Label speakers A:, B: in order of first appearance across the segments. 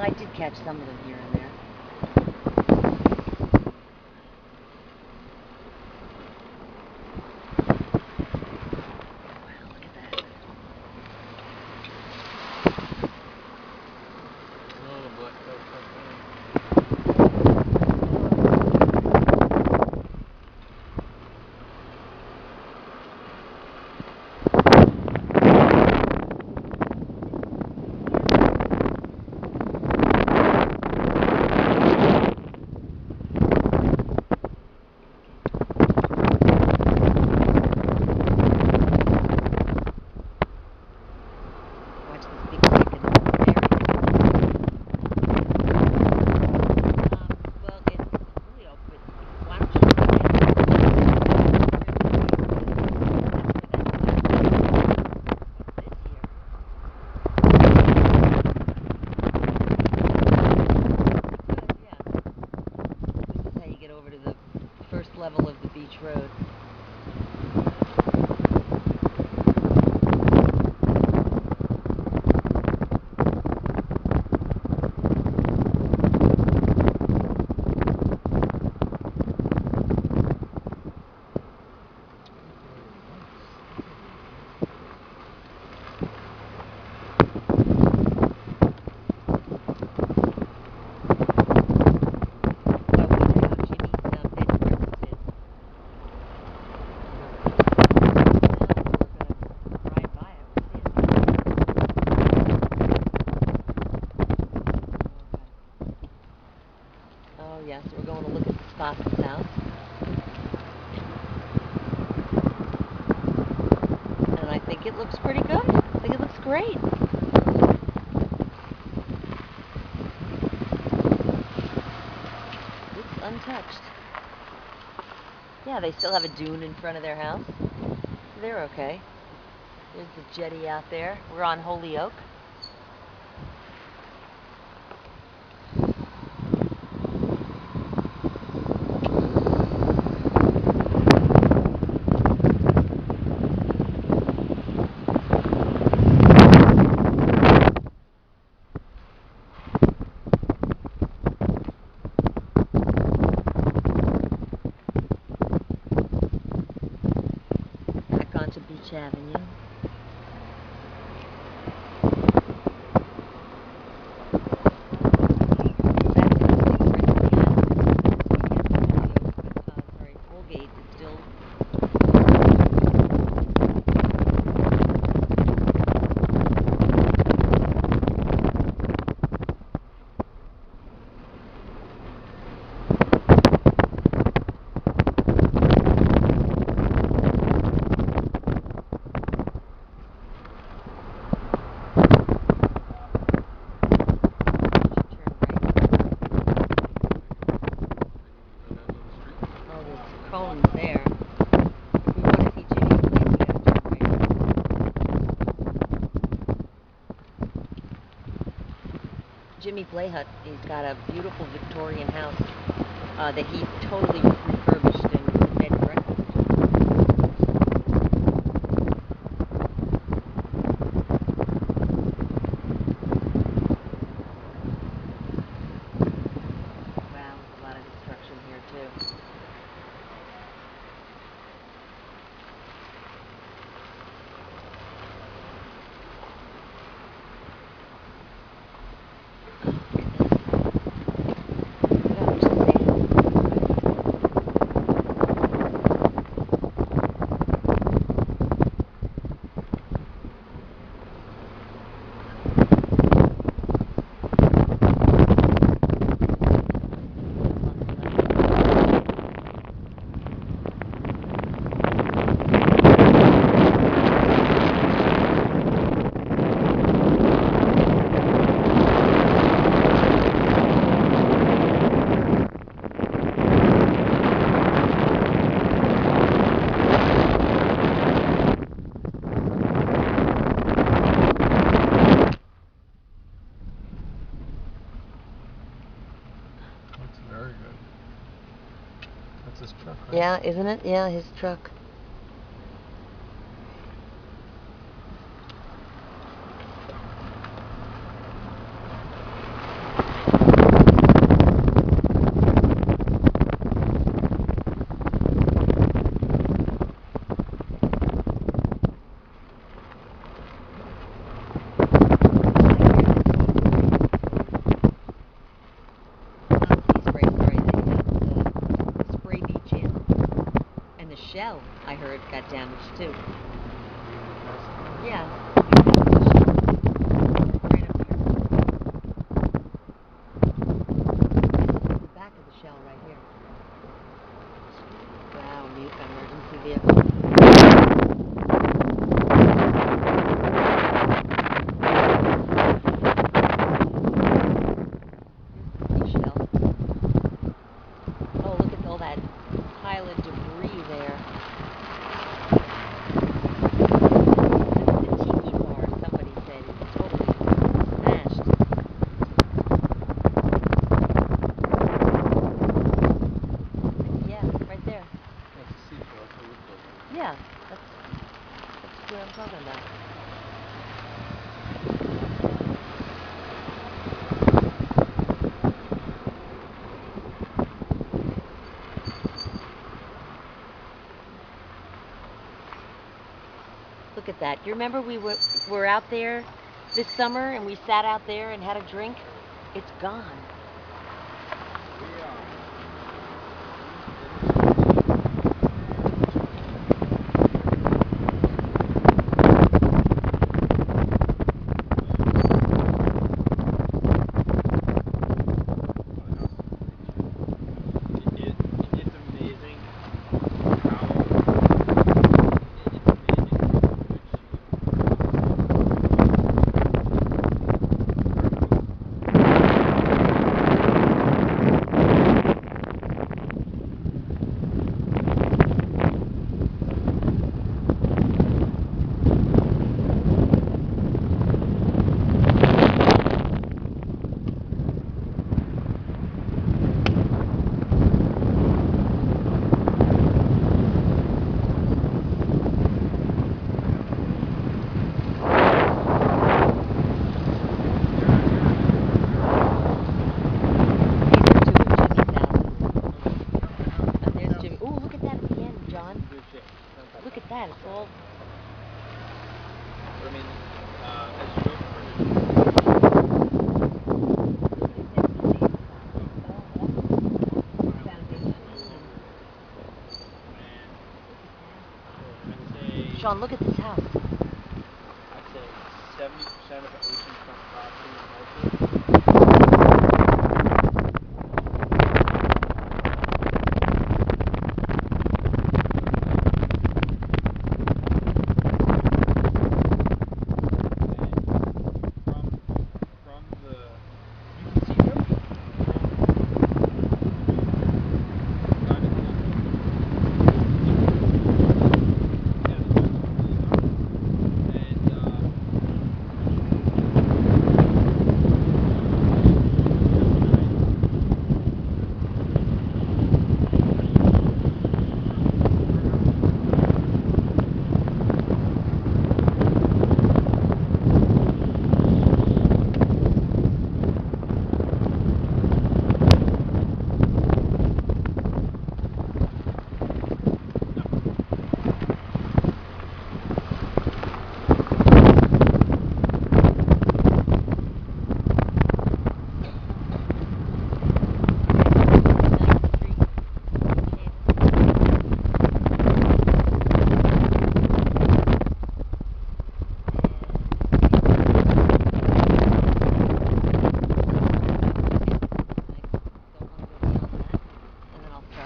A: I did catch some of them here and there. Wow, look at that.
B: Oh, black coat.
A: Watch this big creek in the area. Well, it's Holyoke, but why don't you look at This is how you get over to the first level of the beach road. Oh yes, we're going to look at the Spots's house. And I think it looks pretty good. I think it looks great. It's untouched. Yeah, they still have a dune in front of their house. They're okay. There's the jetty out there. We're on Holyoke. Back onto Beach Avenue. Holgate is still cones there. If we want to see Jimmy's place, we gotta turn right. Jimmy Playhut, he's got a beautiful Victorian house that he totally refurbished and bed and breakfast. Wow, there's a lot of destruction here too.
B: Very good. That's his truck, right?
A: Yeah, isn't it? Yeah, his truck. it got damaged too. Yeah. Right up here. The back of the shell right here. Wow, mute emergency vehicle. Oh, look at all that pile of debris there. The tiki bar, somebody said, is totally smashed. Yeah, right there.
B: That's a seashore. That's a wood building.
A: Yeah, that's what I'm talking about. Look at that. You remember we were out there this summer and we sat out there and had a drink? It's gone. Look at that, it's all...
B: I mean, as you go further...
A: Sean, look at this house.
B: I'd say 70% of the oceanfront property in Holyoke.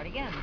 A: Again.